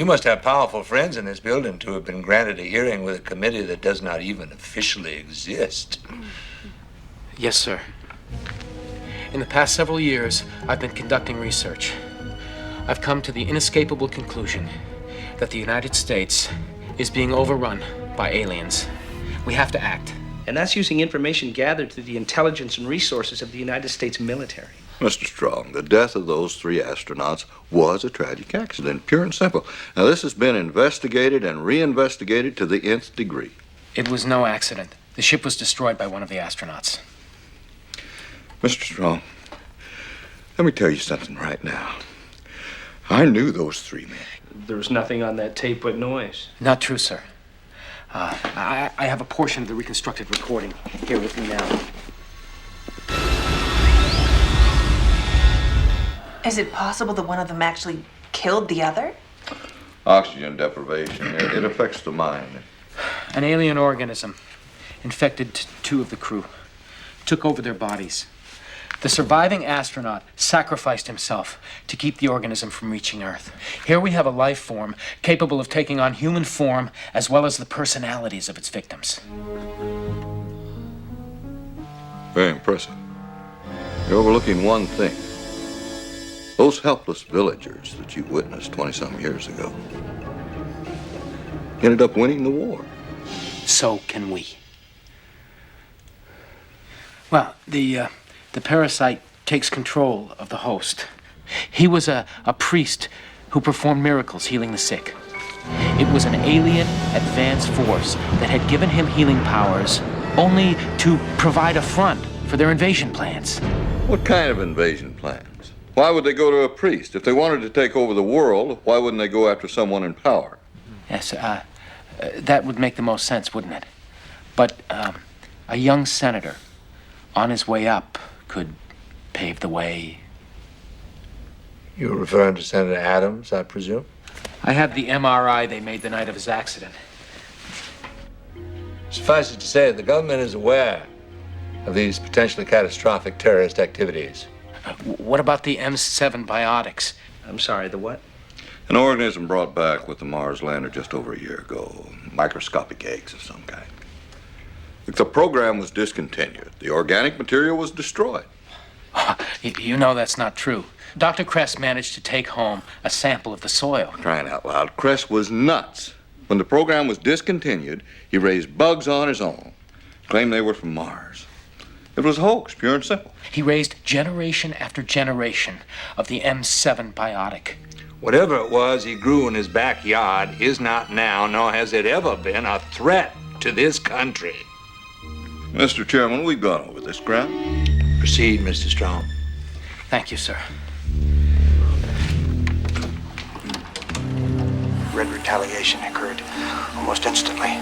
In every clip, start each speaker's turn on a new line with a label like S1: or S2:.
S1: You must have powerful friends in this building to have been granted a hearing with a committee that does not even officially exist.
S2: Yes, sir. In the past several years, I've been conducting research. I've come to the inescapable conclusion that the United States is being overrun by aliens. We have to act.
S3: And that's using information gathered through the intelligence and resources of the United States military.
S4: Mr. Strong, the death of those 3 astronauts was a tragic accident, pure and simple. Now, this has been investigated and reinvestigated to the nth degree.
S2: It was no accident. The ship was destroyed by one of the astronauts.
S4: Mr. Strong, let me tell you something right now. I knew those 3 men.
S3: There was nothing on that tape but noise.
S2: Not true, sir. I have a portion of the reconstructed recording here with me now.
S5: Is it possible that one of them actually killed the other?
S4: Oxygen deprivation, it affects the mind.
S2: An alien organism infected 2 of the crew, took over their bodies. The surviving astronaut sacrificed himself to keep the organism from reaching Earth. Here we have a life form capable of taking on human form as well as the personalities of its victims.
S4: Very impressive. You're overlooking one thing. Those helpless villagers that you witnessed 20-some years ago ended up winning the war.
S2: So can we. Well, the parasite takes control of the host. He was a priest who performed miracles healing the sick. It was an alien advanced force that had given him healing powers only to provide a front for their invasion plans.
S4: What kind of invasion plans? Why would they go to a priest? If they wanted to take over the world, why wouldn't they go after someone in power?
S2: Yes, that would make the most sense, wouldn't it? But a young senator on his way up could pave the way.
S1: You're referring to Senator Adams, I presume?
S2: I have the MRI they made the night of his accident.
S1: Suffice it to say, the government is aware of these potentially catastrophic terrorist activities.
S2: What about the M7 biotics?
S3: I'm sorry, the what?
S4: An organism brought back with the Mars lander just over a year ago. Microscopic eggs of some kind. The program was discontinued. The organic material was destroyed.
S2: You know that's not true. Dr. Kress managed to take home a sample of the soil.
S4: Crying out loud, Kress was nuts. When the program was discontinued, he raised bugs on his own. Claimed they were from Mars. It was a hoax, pure and simple.
S2: He raised generation after generation of the M7 biotic.
S1: Whatever it was he grew in his backyard is not now, nor has it ever been, a threat to this country.
S4: Mr. Chairman, we've gone over this ground.
S1: Proceed, Mr. Strong.
S2: Thank you, sir.
S6: Red retaliation occurred almost instantly.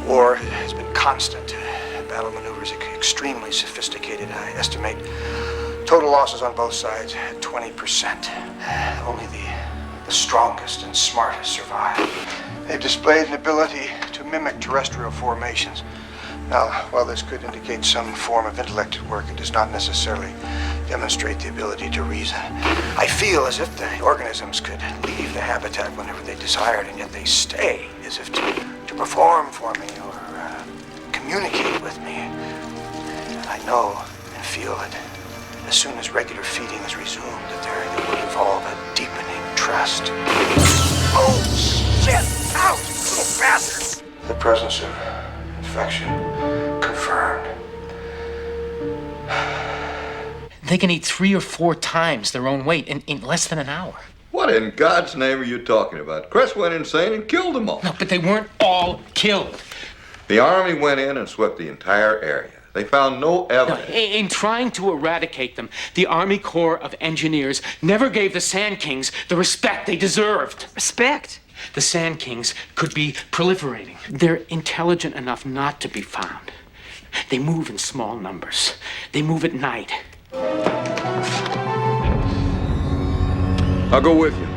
S6: War has been constant. Battle maneuvers extremely sophisticated. I estimate total losses on both sides at 20%. Only the strongest and smartest survive. They've displayed an ability to mimic terrestrial formations. Now, while this could indicate some form of intellect at work, it does not necessarily demonstrate the ability to reason. I feel as if the organisms could leave the habitat whenever they desired, and yet they stay as if to perform for me or communicate with me. I know and feel that as soon as regular feeding is resumed, that there will evolve a deepening trust. Oh, shit! Out! Little bastard! The presence of infection confirmed.
S2: They can eat 3 or 4 times their own weight in less than an hour.
S4: What in God's name are you talking about? Kress went insane and killed them all.
S2: No, but they weren't all killed.
S4: The Army went in and swept the entire area. They found no evidence.
S2: No, in trying to eradicate them, the Army Corps of Engineers never gave the Sand Kings the respect they deserved.
S5: Respect?
S2: The Sand Kings could be proliferating. They're intelligent enough not to be found. They move in small numbers. They move at night.
S4: I'll go with you.